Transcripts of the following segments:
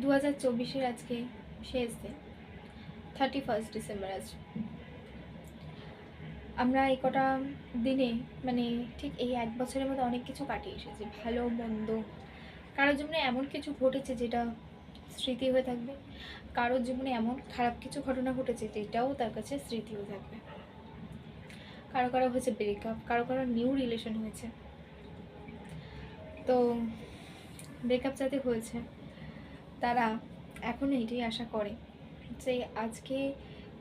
2024-এর আজকে শেষ দিন, 31 ডিসেম্বর। আজ আমরা এই কটা দিনে মানে ঠিক এই 1 বছরের মধ্যে অনেক কিছু কাটিয়ে এসেছি, ভালো মন্দ। কারোর জীবনে এমন কিছু ঘটেছে যেটা স্মৃতি হয়ে থাকবে, কারোর জীবনে এমন খারাপ কিছু ঘটনা ঘটেছে যেটাও তার কাছে স্মৃতি হয়ে থাকবে। কারো কারো হয়েছে ব্রেকআপ, কারো কারো নিউ রিলেশন হয়েছে। তো ব্রেকআপ যাতে হয়েছে তারা এখনও এটাই আশা করে যে আজকে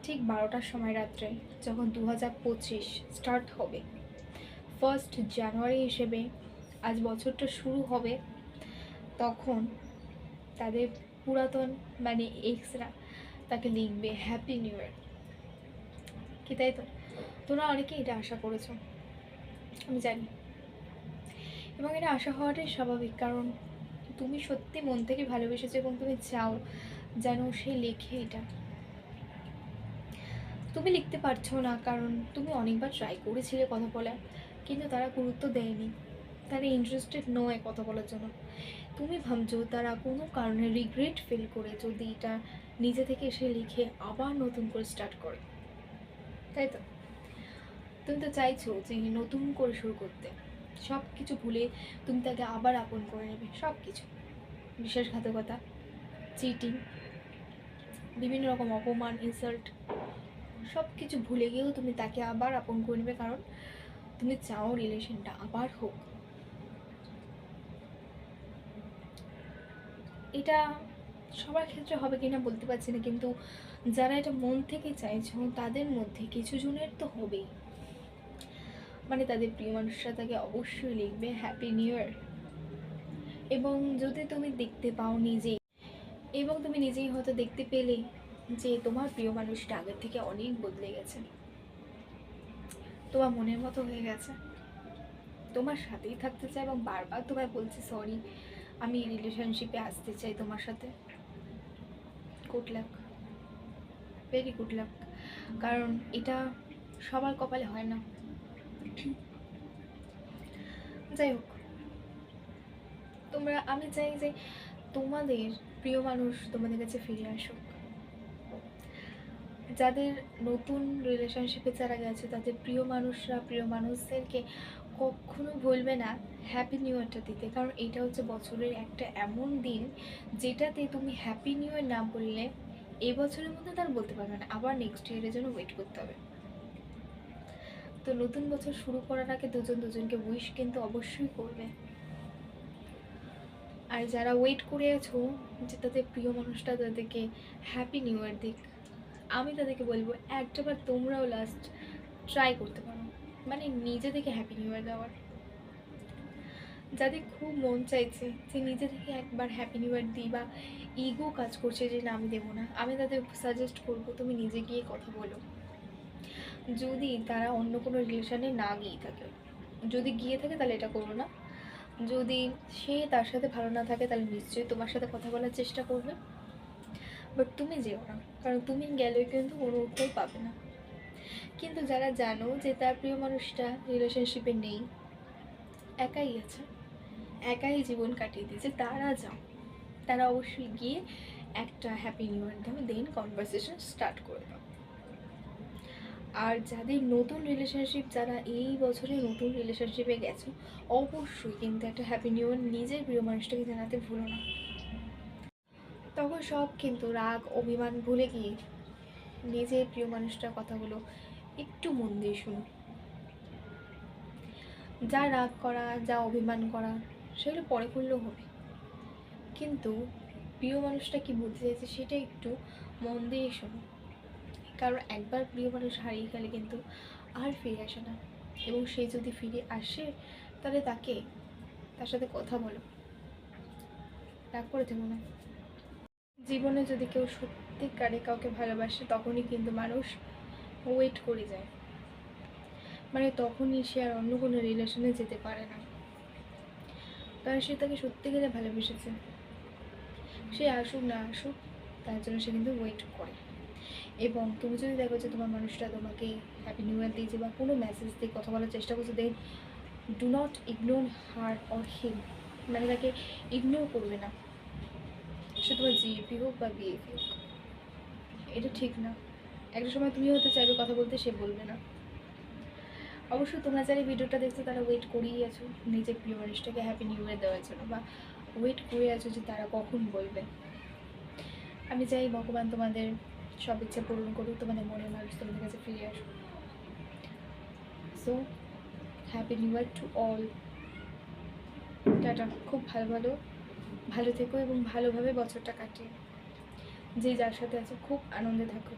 ঠিক 12টার সময় রাত্রে যখন 2025 স্টার্ট হবে, 1 জানুয়ারি হিসেবে আজ বছরটা শুরু হবে, তখন তাদের পুরাতন মানে এক্সরা তাকে লিখবে হ্যাপি নিউ ইয়ার। কি তাই তো? তোমরা অনেকেই এটা আশা করেছো, আমি জানি, এবং এটা আশা হওয়াটাই স্বাভাবিক, কারণ তুমি সত্যি মন থেকে ভালোবেসেছো এবং তুমি চাও যেন সে লেখে এটা। তুমি লিখতে পারছো না কারণ তুমি অনেকবার ট্রাই করেছিলে কথা বলার, কিন্তু তারা গুরুত্ব দেয়নি, তারা ইন্টারেস্টেড নয় কথা বলার জন্য। তুমি ভাবছো তারা কোনো কারণে রিগ্রেট ফিল করে যদি এটা নিজে থেকে এসে লিখে আবার নতুন করে স্টার্ট করে, তাই তো? তুমি তো চাইছো যে নতুন করে শুরু করতে, সব কিছু ভুলে তুমি তাকে আবার আপন করে নেবে, সব কিছু, বিশ্বাসঘাতকতা, চিটিং, বিভিন্ন রকম অপমান, ইনসাল্ট, সব কিছু ভুলে গিয়েও তুমি তাকে আবার আপন করে নেবে, কারণ তুমি চাও রিলেশনটা আবার হোক। এটা সবার ক্ষেত্রে হবে কিনা বলতে পারছি না, কিন্তু যারা এটা মন থেকে চাইছো তাদের মধ্যে কিছু জনের তো হবেই, মানে তাদের প্রিয় মানুষরা তাকে অবশ্যই লিখবে হ্যাপি নিউ ইয়ার। এবং যদি তুমি দেখতে পাও নিজেই, এবং তুমি নিজেই হয়তো দেখতে পেলে যে তোমার প্রিয় মানুষটা আগের থেকে অনেক বদলে গেছে, তোমার মনের মতো হয়ে গেছে, তোমার সাথেই থাকতে চাই এবং বারবার তোমায় বলছে সরি, আমি রিলেশনশিপে আসতে চাই তোমার সাথে, good luck, very good luck. কারণ এটা সবার কপালে হয় না। যাই হোক, আমি চাই যে তোমাদের প্রিয় মানুষ তোমাদের কাছে ফিরে আসুক। যাদের নতুন রিলেশনশিপে যারা গেছে তাদের প্রিয় মানুষরা প্রিয় মানুষদেরকে কখনো ভুলবে না হ্যাপি নিউ ইয়ারটা দিতে, কারণ এটা হচ্ছে বছরের একটা এমন দিন যেটাতে তুমি হ্যাপি নিউ ইয়ার না বললে এবছরের মধ্যে তার বলতে পারবে না, আবার নেক্সট ইয়ারের জন্য ওয়েট করতে হবে। তো নতুন বছর শুরু করার আগে দুজন দুজনকে উইশ কিন্তু অবশ্যই করবে। আর যারা ওয়েট করে আছো যে তাদের প্রিয় মানুষটা তাদেরকে হ্যাপি নিউ ইয়ার দিক, আমি তাদেরকে বলবো একটাবার তোমরাও লাস্ট ট্রাই করতে পারো, মানে নিজে থেকে হ্যাপি নিউ ইয়ার দেওয়ার। যাদের খুব মন চাইছে যে নিজে থেকে একবার হ্যাপি নিউ ইয়ার দিই, বা ইগো কাজ করছে যে না আমি দেবো না, আমি তাদের সাজেস্ট করবো তুমি নিজে গিয়ে কথা বলো। যদি তারা অন্য কোনো রিলেশনে না গিয়ে থাকে, যদি গিয়ে থাকে তাহলে এটা করো না, যদি সে তার সাথে ভালো না থাকে তাহলে নিশ্চয়ই তোমার সাথে কথা বলার চেষ্টা করবে, বাট তুমি যেও না, কারণ তুমি গেলেও কিন্তু কোনো উত্তর পাবে না। কিন্তু যারা জানো যে তার প্রিয় মানুষটা রিলেশনশিপে নেই, একাই আছে, একাই জীবন কাটিয়ে দিয়েছে, তারা যাও, তারা অবশ্যই গিয়ে একটা হ্যাপি নিউ ইয়ার দাও, দেন কনভারসেশন স্টার্ট করে দাও। আর যাদের নতুন রিলেশনশিপ, যারা এই বছরে নতুন রিলেশনশিপে গেছো, অবশ্যই কিন্তু একটা হ্যাপি নিউ ইয়ার নিজের প্রিয় মানুষটাকে জানাতে ভুলো না। তখন সব কিন্তু রাগ অভিমান ভুলে গিয়ে নিজের প্রিয় মানুষটার কথাগুলো একটু মন দিয়ে শুনো। যা রাগ করা, যা অভিমান করা, সেগুলো পরে করলেও হবে, কিন্তু প্রিয় মানুষটা কি বলতে চাইছে সেটা একটু মন দিয়ে শোনো। কারণ একবার প্রিয় মানুষ হারিয়ে গেলে কিন্তু আর ফিরে আসে না, এবং সে যদি ফিরে আসে তাহলে তার সাথে কথা বলো, রাগ করে থেকো না। জীবনে যদি কেউ সত্যিকারে কাউকে ভালোবাসে তখনই কিন্তু মানুষ ওয়েট করে যায়, মানে তখনই সে আর অন্য কোনো রিলেশনে যেতে পারে না, কারণ সে তাকে সত্যিকারে ভালোবেসেছে। সে আসুক না আসুক তার জন্য সে কিন্তু ওয়েট করে। এবং তুমি যদি দেখো যে তোমার মানুষটা তোমাকে হ্যাপি নিউ ইয়ার দিয়েছে বা কোনো মেসেজ দিয়ে কথা বলার চেষ্টা করছে, then do not ignore her or him, মানে তাকে ইগনোর করবে না, সে তোমার জিএপি হোক বা বিএপি হোক, এটা ঠিক না। একটা সময় তুমি হয়তো চাইবে কথা বলতে, সে বলবে না। অবশ্যই তোমরা যারা ভিডিওটা দেখছো তারা ওয়েট করেই আছো নিজের প্রিয় মানুষটাকে হ্যাপি নিউ ইয়ার দেওয়ার জন্য, বা ওয়েট করে আছো যে তারা কখন বলবে। আমি চাই ভগবান তোমাদের সব ইচ্ছা পূরণ করুক, তোমাদের মনের মানুষ তোমাদের কাছে ফিরে আসুক। So happy new year to all. Tata. খুব ভালো থেকো এবং ভালোভাবে বছরটা কাটিয়ে যে যার সাথে আছে খুব আনন্দে থাকো।